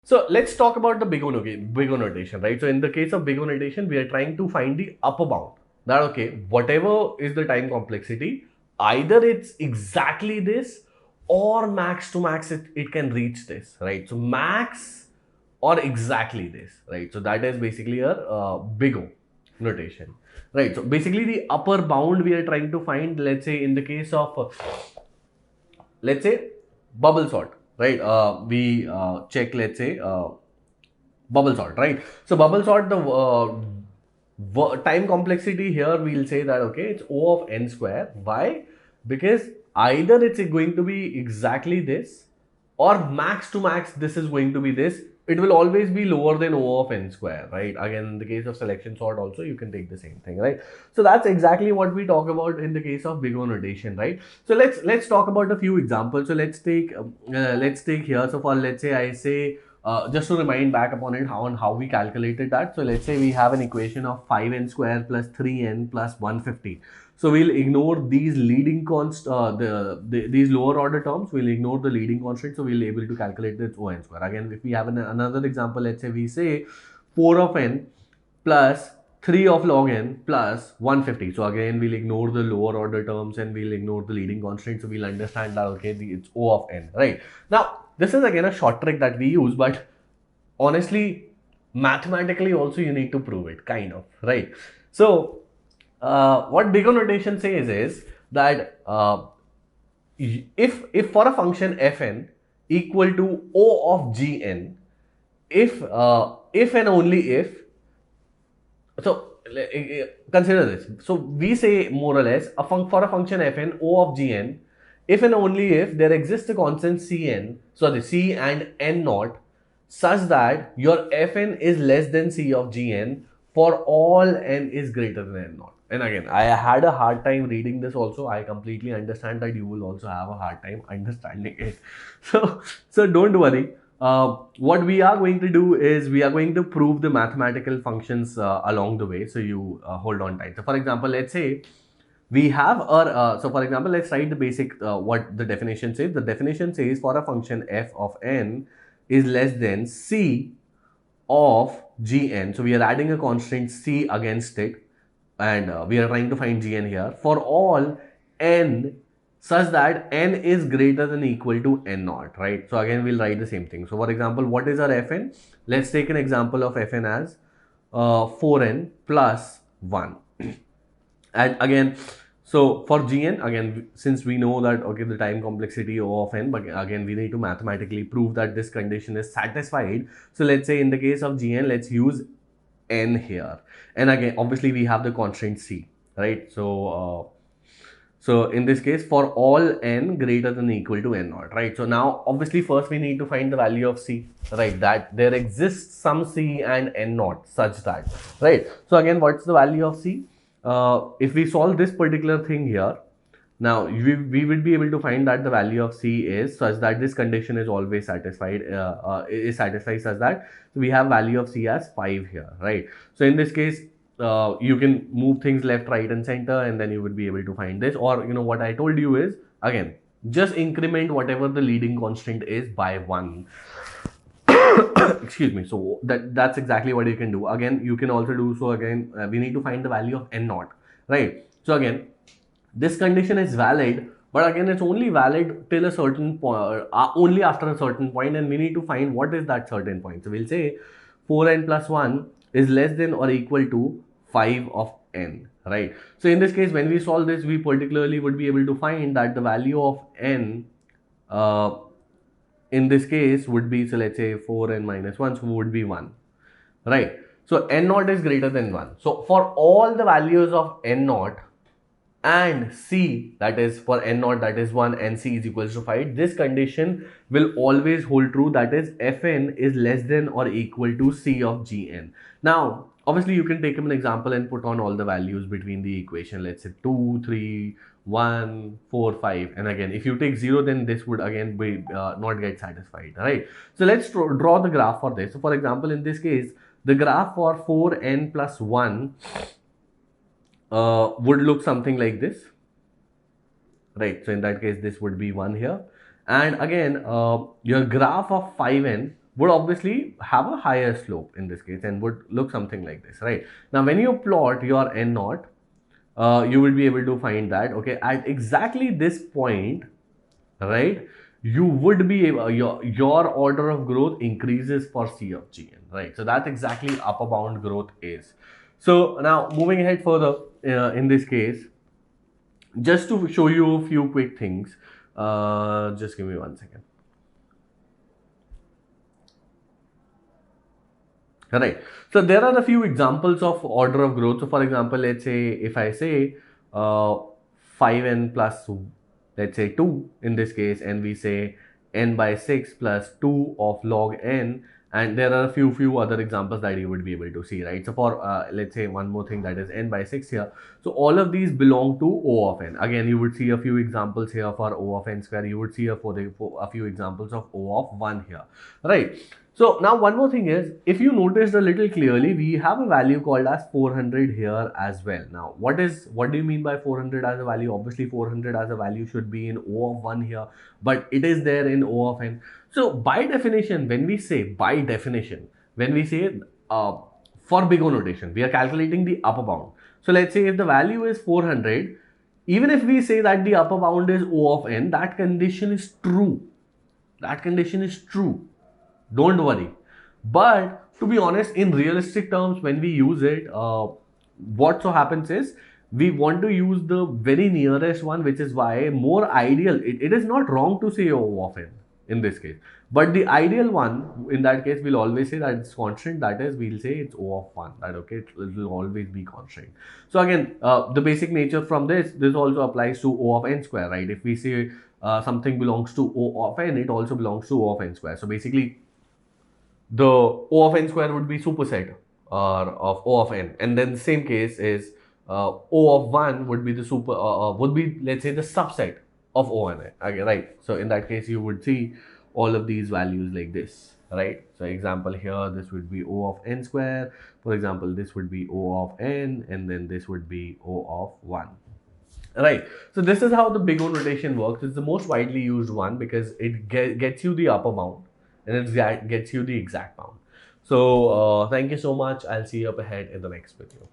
So let's talk about the big O notation, right? So in the case of big O notation, we are trying to find the upper bound. That okay, whatever is the time complexity, either it's exactly this or max to max it can reach this, right? So max or exactly this, right? So that is basically a big O notation, right? So basically the upper bound we are trying to find, let's say in the case of let's say bubble sort, right? We check, let's say bubble sort, right? So bubble sort, the time complexity here we'll say that okay, it's O of n square. Why? Because either it's going to be exactly this or max to max this is going to be this. It will always be lower than O of n square, right? Again, in the case of selection sort also you can take the same thing, right? So that's exactly what we talk about in the case of big O notation, right? So let's talk about a few examples. So let's take here. So for let's say I say just to remind back upon it how we calculated that. So let's say we have an equation of 5n square plus 3n plus 150. So we'll ignore these leading these lower order terms. We'll ignore the leading constant. So we'll be able to calculate this O(n) square. Again, if we have another example, let's say we say 4 of n plus 3 of log n plus 150. So again, we'll ignore the lower order terms and we'll ignore the leading constant. So we'll understand that okay, it's O of n, right? Now, this is again a short trick that we use, but honestly, mathematically also you need to prove it, kind of, right? So what big O notation says is that if for a function fn equal to O of gn, if and only if, so consider this. So we say more or less for a function fn O of gn, if and only if there exists a constant cn, so the c and n naught, such that your fn is less than c of gn for all n is greater than n naught. And again, I had a hard time reading this also. I completely understand that you will also have a hard time understanding it. So don't worry. What we are going to do is we are going to prove the mathematical functions along the way. So you hold on tight. So for example, let's say we have our, so for example, let's write the basic, what the definition says. The definition says for a function f of n is less than c of gn. So we are adding a constant c against it and we are trying to find gn here for all n such that n is greater than equal to n naught, right? So again, we'll write the same thing. So for example, what is our fn? Let's take an example of fn as 4n plus 1. And again, so for gn, again, since we know that okay, the time complexity O of n, but again we need to mathematically prove that this condition is satisfied. So let's say in the case of gn, let's use n here, and again obviously we have the constant c, right? So in this case, for all n greater than equal to n naught, right? So now obviously first we need to find the value of c, right? That there exists some c and n naught such that, right? So again, what's the value of c? If we solve this particular thing here, now we will be able to find that the value of c is such that this condition is always satisfied, is satisfied such that we have value of c as 5 here, right? So in this case, you can move things left, right and center, and then you would be able to find this. Or you know what I told you is, again, just increment whatever the leading constant is by 1. Excuse me. So that's exactly what you can do. Again, you can also do so. Again, we need to find the value of n naught, right? So again, this condition is valid, but again, it's only valid till a certain point, only after a certain point, and we need to find what is that certain point. So we'll say 4n plus 1 is less than or equal to 5 of n, right? So in this case, when we solve this, we particularly would be able to find that the value of n in this case would be, so let's say 4n minus 1, so would be 1, right? So n naught is greater than 1. So for all the values of n naught and c, that is for n naught that is 1 and c is equals to 5, this condition will always hold true, that is fn is less than or equal to c of gn. Now obviously you can take an example and put on all the values between the equation, let's say 2 3 1 4 5, and again if you take 0, then this would again be not get satisfied, right? So let's draw the graph for this. So for example, in this case, the graph for 4n plus 1 would look something like this, right? So in that case, this would be 1 here, and again your graph of 5n would obviously have a higher slope in this case and would look something like this, right? Now, when you plot your n naught, you will be able to find that, okay, at exactly this point, right, you would be able, your order of growth increases for C of Gn, right? So that's exactly upper bound growth is. So now moving ahead further, in this case, just to show you a few quick things, just give me 1 second. Right. So there are a few examples of order of growth. So for example, let's say if I say 5n plus, let's say 2 in this case, and we say n by 6 plus 2 of log n, and there are a few other examples that you would be able to see, right? So for let's say one more thing, that is n by 6 here. So all of these belong to O of n. Again, you would see a few examples here for O of n square. You would see for a few examples of O of 1 here, right? So now one more thing is, if you noticed a little clearly, we have a value called as 400 here as well. Now, what do you mean by 400 as a value? Obviously, 400 as a value should be in O of 1 here, but it is there in O of n. So by definition, when we say for big O notation, we are calculating the upper bound. So let's say if the value is 400, even if we say that the upper bound is O of n, that condition is true. That condition is true. Don't worry. But to be honest, in realistic terms, when we use it, what so happens is we want to use the very nearest one, which is why more ideal. It is not wrong to say O of n in this case, but the ideal one in that case, we'll always say that it's constant. That is, we'll say it's O of 1. That okay, it will always be constant. So again, the basic nature from this also applies to O of n square, right? If we say something belongs to O of n, it also belongs to O of n square. So basically, the O of n square would be superset of O of n, and then the same case is O of 1 would be the would be, let's say, the subset of O and n. Okay, right? So in that case, you would see all of these values like this, right? So example here, this would be O of n square. For example, this would be O of n, and then this would be O of 1. Right. So this is how the big O notation works. It's the most widely used one because it gets you the upper bound and it gets you the exact bound. So thank you so much. I'll see you up ahead in the next video.